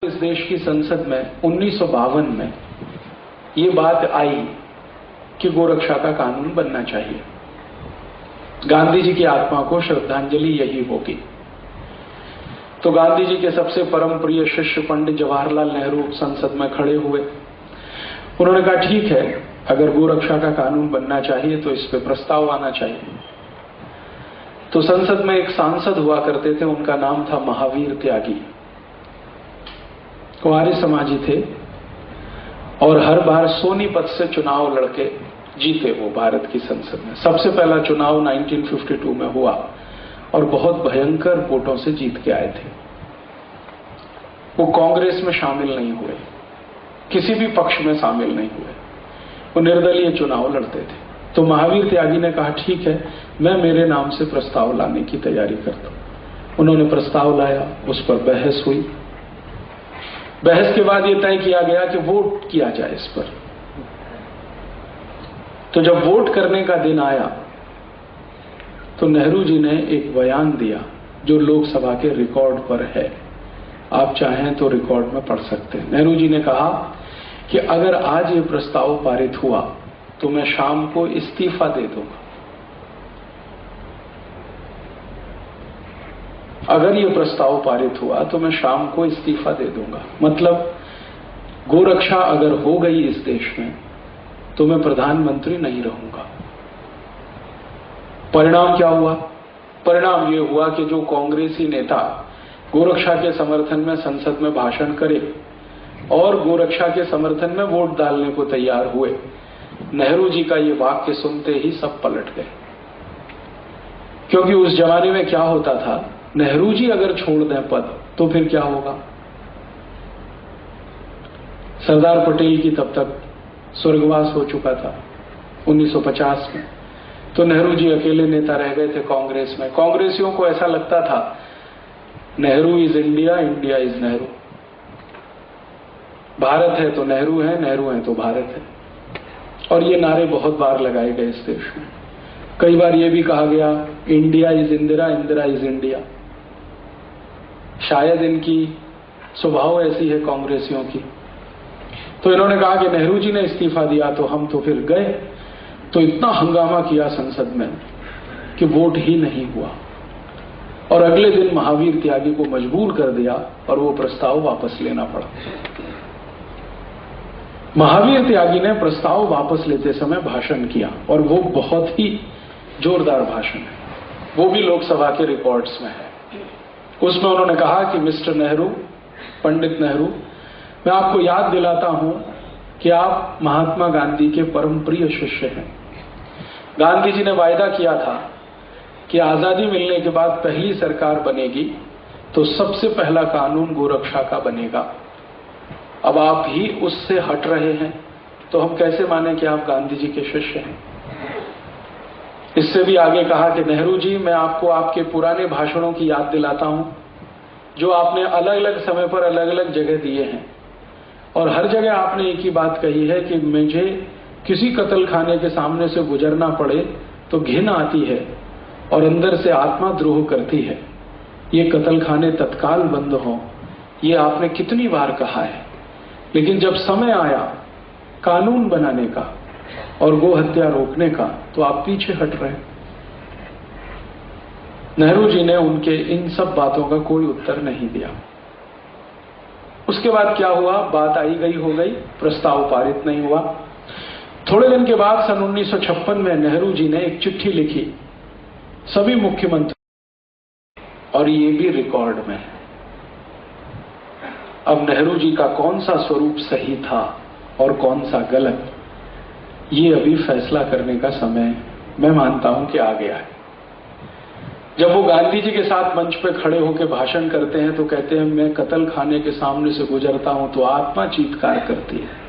इस देश की संसद में 1952 में ये बात आई कि गोरक्षा का कानून बनना चाहिए। गांधी जी की आत्मा को श्रद्धांजलि यही होगी। तो गांधी जी के सबसे परम प्रिय शिष्य पंडित जवाहरलाल नेहरू संसद में खड़े हुए। उन्होंने कहा, ठीक है, अगर गोरक्षा का कानून बनना चाहिए तो इस पे प्रस्ताव आना चाहिए। तो संसद में एक सांसद हुआ करते थे, उनका नाम था महावीर त्यागी। कुंवारी समाजी थे और हर बार सोनीपत से चुनाव लड़के जीते वो भारत की संसद में। सबसे पहला चुनाव 1952 में हुआ और बहुत भयंकर वोटों से जीत के आए थे। वो कांग्रेस में शामिल नहीं हुए, किसी भी पक्ष में शामिल नहीं हुए, वो निर्दलीय चुनाव लड़ते थे। तो महावीर त्यागी ने कहा, ठीक है, मैं मेरे नाम से प्रस्ताव लाने की तैयारी करता हूं। उन्होंने प्रस्ताव लाया, उस पर बहस हुई। बहस के बाद यह तय किया गया कि वोट किया जाए इस पर। तो जब वोट करने का दिन आया तो नेहरू जी ने एक बयान दिया जो लोकसभा के रिकॉर्ड पर है। आप चाहें तो रिकॉर्ड में पढ़ सकते हैं। नेहरू जी ने कहा कि अगर आज ये प्रस्ताव पारित हुआ तो मैं शाम को इस्तीफा दे दूंगा। अगर ये प्रस्ताव पारित हुआ तो मैं शाम को इस्तीफा दे दूंगा। मतलब गोरक्षा अगर हो गई इस देश में तो मैं प्रधानमंत्री नहीं रहूंगा। परिणाम क्या हुआ? परिणाम ये हुआ कि जो कांग्रेसी नेता गोरक्षा के समर्थन में संसद में भाषण करे और गोरक्षा के समर्थन में वोट डालने को तैयार हुए, नेहरू जी का ये वाक्य सुनते ही सब पलट गए। क्योंकि उस जमाने में क्या होता था, नेहरू जी अगर छोड़ दें पद तो फिर क्या होगा? सरदार पटेल की तब तक स्वर्गवास हो चुका था 1950 में। तो नेहरू जी अकेले नेता रह गए थे कांग्रेस में। कांग्रेसियों को ऐसा लगता था Nehru is India, India is Nehru. Bharat है तो नेहरू है, नेहरू है तो भारत है। और ये नारे बहुत बार लगाए गए इस देश में। कई बार ये भी कहा गया India is Indira, Indira is India. शायद इनकी स्वभाव ऐसी है कांग्रेसियों की। तो इन्होंने कहा कि नेहरू जी ने इस्तीफा दिया तो हम तो फिर गए। तो इतना हंगामा किया संसद में कि वोट ही नहीं हुआ और अगले दिन महावीर त्यागी को मजबूर कर दिया और वो प्रस्ताव वापस लेना पड़ा। महावीर त्यागी ने प्रस्ताव वापस लेते समय भाषण किया और वो बहुत ही जोरदार भाषण है, वो भी लोकसभा के रिकॉर्ड्स में है। उसमें उन्होंने कहा कि मिस्टर नेहरू, पंडित नेहरू, मैं आपको याद दिलाता हूं कि आप महात्मा गांधी के परम प्रिय शिष्य हैं। गांधी जी ने वायदा किया था कि आजादी मिलने के बाद पहली सरकार बनेगी तो सबसे पहला कानून गोरक्षा का बनेगा। अब आप ही उससे हट रहे हैं तो हम कैसे माने कि आप गांधी जी के शिष्य हैं? इससे भी आगे कहा कि नेहरू जी, मैं आपको आपके पुराने भाषणों की याद दिलाता हूं जो आपने अलग अलग समय पर अलग अलग जगह दिए हैं और हर जगह आपने एक ही बात कही है कि मुझे किसी कत्ल खाने के सामने से गुजरना पड़े तो घिन आती है और अंदर से आत्मा द्रोह करती है। ये कत्ल खाने तत्काल बंद हों, ये आपने कितनी बार कहा है, लेकिन जब समय आया कानून बनाने का और गो हत्या रोकने का तो आप पीछे हट रहे। नेहरू जी ने उनके इन सब बातों का कोई उत्तर नहीं दिया। उसके बाद क्या हुआ? बात आई गई हो गई, प्रस्ताव पारित नहीं हुआ। थोड़े दिन के बाद सन 1956 में नेहरू जी ने एक चिट्ठी लिखी सभी मुख्यमंत्री और ये भी रिकॉर्ड में है। अब नेहरू जी का कौन सा स्वरूप सही था और कौन सा गलत, ये अभी फैसला करने का समय मैं मानता हूं कि आ गया है। जब वो गांधी जी के साथ मंच पे खड़े होकर भाषण करते हैं तो कहते हैं, मैं कत्ल खाने के सामने से गुजरता हूं तो आत्मा चीत्कार करती है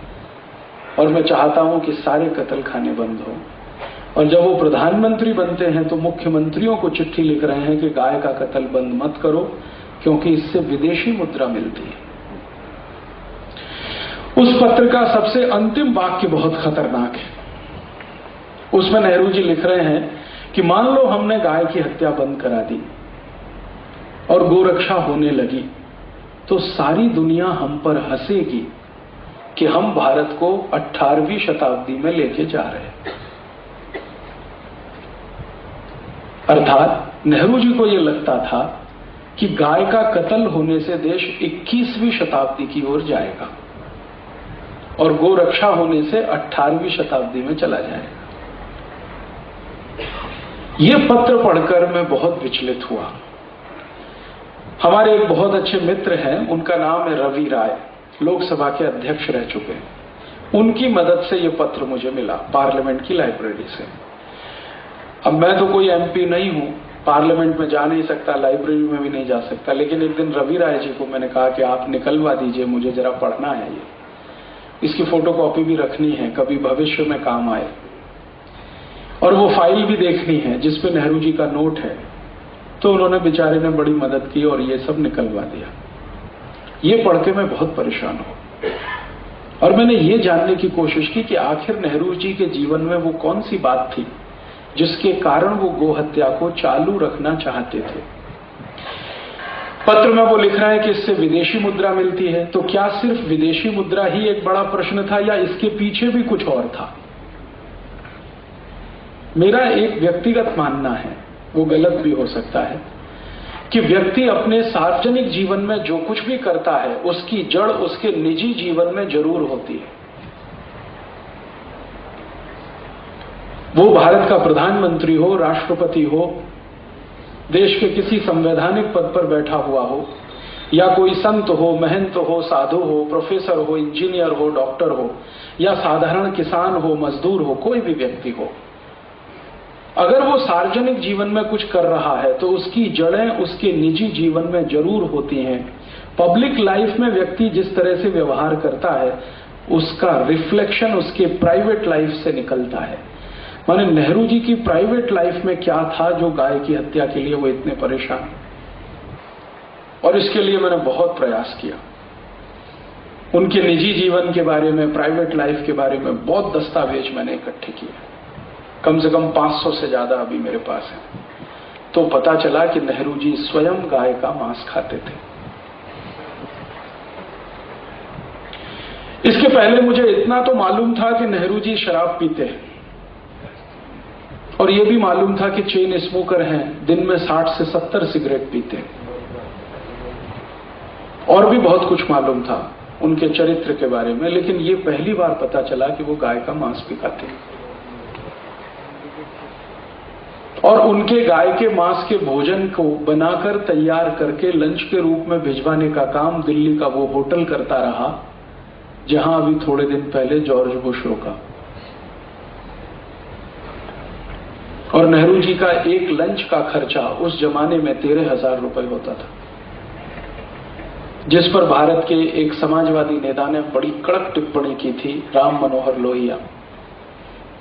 और मैं चाहता हूं कि सारे कत्ल खाने बंद हो। और जब वो प्रधानमंत्री बनते हैं तो मुख्यमंत्रियों को चिट्ठी लिख रहे हैं कि गाय का कत्ल बंद मत करो क्योंकि इससे विदेशी मुद्रा मिलती है। उस पत्र का सबसे अंतिम वाक्य बहुत खतरनाक है। उसमें नेहरू जी लिख रहे हैं कि मान लो हमने गाय की हत्या बंद करा दी और गोरक्षा होने लगी तो सारी दुनिया हम पर हंसेगी कि हम भारत को 18वीं शताब्दी में लेके जा रहे हैं। अर्थात नेहरू जी को यह लगता था कि गाय का कत्ल होने से देश 21वीं शताब्दी की ओर जाएगा और गोरक्षा होने से 18वीं शताब्दी में चला जाएगा। यह पत्र पढ़कर मैं बहुत विचलित हुआ। हमारे एक बहुत अच्छे मित्र हैं, उनका नाम है रवि राय, लोकसभा के अध्यक्ष रह चुके हैं। उनकी मदद से यह पत्र मुझे मिला पार्लियामेंट की लाइब्रेरी से। अब मैं तो कोई एमपी नहीं हूं, पार्लियामेंट में जा नहीं सकता, लाइब्रेरी में भी नहीं जा सकता, लेकिन एक दिन रवि राय जी को मैंने कहा कि आप निकलवा दीजिए, मुझे जरा पढ़ना है ये, इसकी फोटोकॉपी भी रखनी है, कभी भविष्य में काम आए, और वो फाइल भी देखनी है जिसपे नेहरू जी का नोट है। तो उन्होंने बेचारे ने बड़ी मदद की और ये सब निकलवा दिया। ये पढ़ के मैं बहुत परेशान हूं और मैंने ये जानने की कोशिश की कि आखिर नेहरू जी के जीवन में वो कौन सी बात थी जिसके कारण वो गोहत्या को चालू रखना चाहते थे। पत्र में वो लिख रहा है कि इससे विदेशी मुद्रा मिलती है, तो क्या सिर्फ विदेशी मुद्रा ही एक बड़ा प्रश्न था या इसके पीछे भी कुछ और था? मेरा एक व्यक्तिगत मानना है, वो गलत भी हो सकता है, कि व्यक्ति अपने सार्वजनिक जीवन में जो कुछ भी करता है उसकी जड़ उसके निजी जीवन में जरूर होती है। वो भारत का प्रधानमंत्री हो, राष्ट्रपति हो, देश के किसी संवैधानिक पद पर बैठा हुआ हो, या कोई संत हो, महंत हो, साधु हो, प्रोफेसर हो, इंजीनियर हो, डॉक्टर हो, या साधारण किसान हो, मजदूर हो, कोई भी व्यक्ति हो, अगर वो सार्वजनिक जीवन में कुछ कर रहा है तो उसकी जड़ें उसके निजी जीवन में जरूर होती हैं। पब्लिक लाइफ में व्यक्ति जिस तरह से व्यवहार करता है उसका रिफ्लेक्शन उसके प्राइवेट लाइफ से निकलता है। माने नेहरू जी की प्राइवेट लाइफ में क्या था जो गाय की हत्या के लिए वो इतने परेशान, और इसके लिए मैंने बहुत प्रयास किया। उनके निजी जीवन के बारे में, प्राइवेट लाइफ के बारे में बहुत दस्तावेज मैंने इकट्ठे किए, कम से कम 500 से ज्यादा अभी मेरे पास है। तो पता चला कि नेहरू जी स्वयं गाय का मांस खाते थे। इसके पहले मुझे इतना तो मालूम था कि नेहरू जी शराब पीते हैं, और यह भी मालूम था कि चेन स्मोकर हैं, दिन में 60 से 70 सिगरेट पीते हैं, और भी बहुत कुछ मालूम था उनके चरित्र के बारे में। लेकिन यह पहली बार पता चला कि वो गाय का मांस भी खाते हैं, और उनके गाय के मांस के भोजन को बनाकर तैयार करके लंच के रूप में भिजवाने का काम दिल्ली का वो होटल करता रहा जहां अभी थोड़े दिन पहले जॉर्ज बुश रुका। और नेहरू जी का एक लंच का खर्चा उस जमाने में 13,000 रुपए होता था, जिस पर भारत के एक समाजवादी नेता ने बड़ी कड़क टिप्पणी की थी, राम मनोहर लोहिया।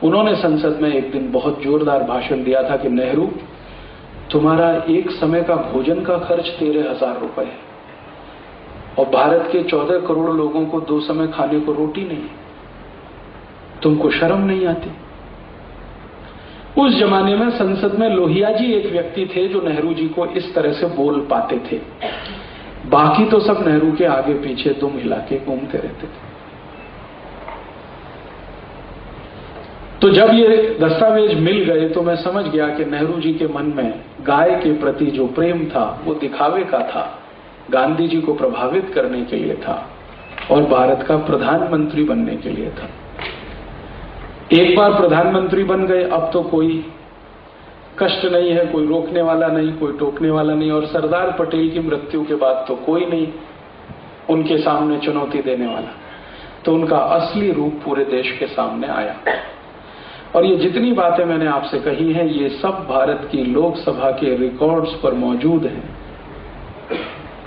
उन्होंने संसद में एक दिन बहुत जोरदार भाषण दिया था कि नेहरू, तुम्हारा एक समय का भोजन का खर्च 13,000 रुपए है, और भारत के 14 करोड़ लोगों को 2 समय खाने को रोटी नहीं, तुमको शर्म नहीं आती? उस जमाने में संसद में लोहिया जी एक व्यक्ति थे जो नेहरू जी को इस तरह से बोल पाते थे, बाकी तो सब नेहरू के आगे पीछे दुम हिला के घूमते रहते थे। तो जब ये दस्तावेज मिल गए तो मैं समझ गया कि नेहरू जी के मन में गाय के प्रति जो प्रेम था वो दिखावे का था, गांधी जी को प्रभावित करने के लिए था, और भारत का प्रधानमंत्री बनने के लिए था। एक बार प्रधानमंत्री बन गए, अब तो कोई कष्ट नहीं है, कोई रोकने वाला नहीं, कोई टोकने वाला नहीं, और सरदार पटेल की मृत्यु के बाद तो कोई नहीं उनके सामने चुनौती देने वाला। तो उनका असली रूप पूरे देश के सामने आया। और ये जितनी बातें मैंने आपसे कही हैं, ये सब भारत की लोकसभा के रिकॉर्ड्स पर मौजूद हैं।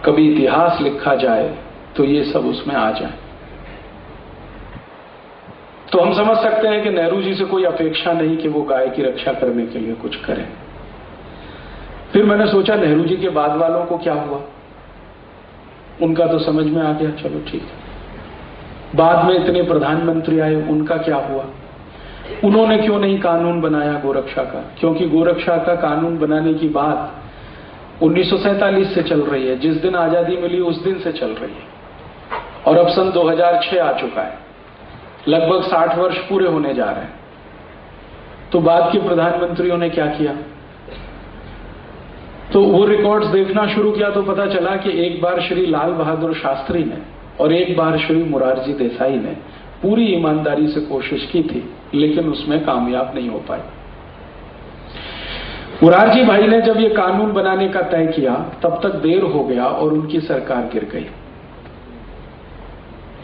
कभी इतिहास लिखा जाए तो ये सब उसमें आ जाए। तो हम समझ सकते हैं कि नेहरू जी से कोई अपेक्षा नहीं कि वो गाय की रक्षा करने के लिए कुछ करें। फिर मैंने सोचा नेहरू जी के बाद वालों को क्या हुआ, उनका तो समझ में आ गया, चलो ठीक है। बाद में इतने प्रधानमंत्री आए, उनका क्या हुआ? उन्होंने क्यों नहीं कानून बनाया गोरक्षा का? क्योंकि गोरक्षा का कानून बनाने की बात 1947 से चल रही है, जिस दिन आजादी मिली उस दिन से चल रही है, और अब सन 2006 आ चुका है, लगभग 60 वर्ष पूरे होने जा रहे हैं। तो बाद के प्रधानमंत्रियों ने क्या किया? तो वो रिकॉर्ड्स देखना शुरू किया तो पता चला कि एक बार श्री लाल बहादुर शास्त्री ने और एक बार श्री मोरारजी देसाई ने पूरी ईमानदारी से कोशिश की थी, लेकिन उसमें कामयाब नहीं हो पाए। मोरारजी भाई ने जब ये कानून बनाने का तय किया तब तक देर हो गया और उनकी सरकार गिर गई।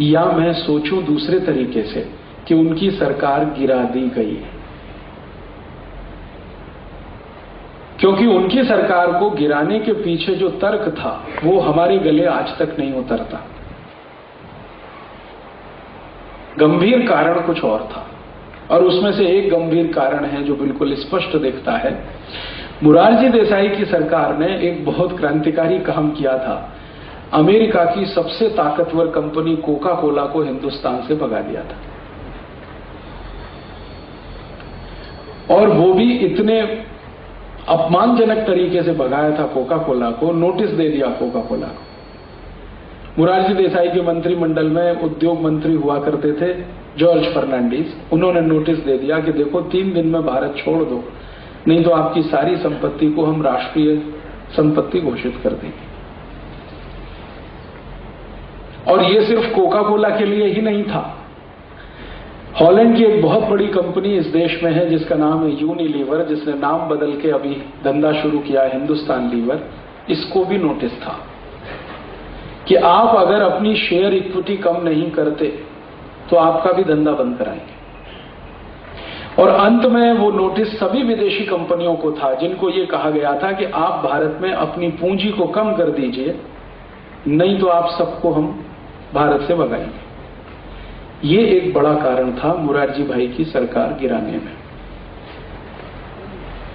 या मैं सोचूं दूसरे तरीके से कि उनकी सरकार गिरा दी गई है, क्योंकि उनकी सरकार को गिराने के पीछे जो तर्क था वो हमारे गले आज तक नहीं उतरता। गंभीर कारण कुछ और था, और उसमें से एक गंभीर कारण है जो बिल्कुल स्पष्ट दिखता है। मोरारजी देसाई की सरकार ने एक बहुत क्रांतिकारी काम किया था। अमेरिका की सबसे ताकतवर कंपनी कोका कोला को हिंदुस्तान से भगा दिया था, और वो भी इतने अपमानजनक तरीके से भगाया था कोका कोला को, नोटिस दे दिया कोका कोला को। मोरारजी देसाई के मंत्रिमंडल में उद्योग मंत्री हुआ करते थे जॉर्ज फर्नांडीज, उन्होंने नोटिस दे दिया कि देखो 3 दिन में भारत छोड़ दो, नहीं तो आपकी सारी संपत्ति को हम राष्ट्रीय संपत्ति घोषित कर देंगे। और ये सिर्फ कोका कोला के लिए ही नहीं था। हॉलैंड की एक बहुत बड़ी कंपनी इस देश में है जिसका नाम है यूनिलीवर, जिसने नाम बदल के अभी धंधा शुरू किया हिंदुस्तान लीवर। इसको भी नोटिस था कि आप अगर अपनी शेयर इक्विटी कम नहीं करते तो आपका भी धंधा बंद कराएंगे। और अंत में वो नोटिस सभी विदेशी कंपनियों को था जिनको ये कहा गया था कि आप भारत में अपनी पूंजी को कम कर दीजिए, नहीं तो आप सबको हम भारत से भगाएंगे। ये एक बड़ा कारण था मोरारजी भाई की सरकार गिराने में।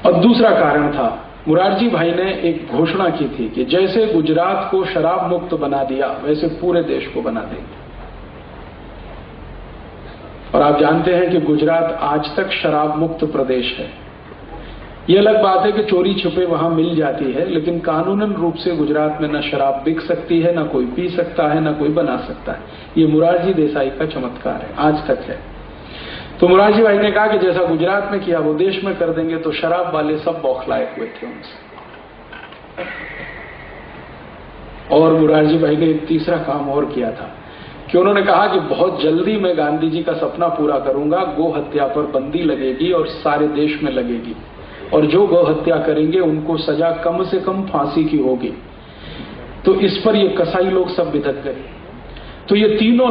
और दूसरा कारण था, मोरारजी भाई ने एक घोषणा की थी कि जैसे गुजरात को शराब मुक्त बना दिया वैसे पूरे देश को बना देंगे। और आप जानते हैं कि गुजरात आज तक शराब मुक्त प्रदेश है। यह अलग बात है कि चोरी छुपे वहां मिल जाती है, लेकिन कानूनन रूप से गुजरात में न शराब बिक सकती है, न कोई पी सकता है, न कोई बना सकता है। ये मोरारजी देसाई का चमत्कार है, आज तक है। तो मोरारजी भाई ने कहा कि जैसा गुजरात में किया वो देश में कर देंगे, तो शराब वाले सब बौखलाए हुए थे उनसे। और मोरारजी भाई ने एक तीसरा काम और किया था कि उन्होंने कहा कि बहुत जल्दी मैं गांधी जी का सपना पूरा करूंगा, गो हत्या पर बंदी लगेगी और सारे देश में लगेगी, और जो गौ हत्या करेंगे उनको सजा कम से कम फांसी की होगी। तो इस पर ये कसाई लोग सब बिधक गए। तो ये तीनों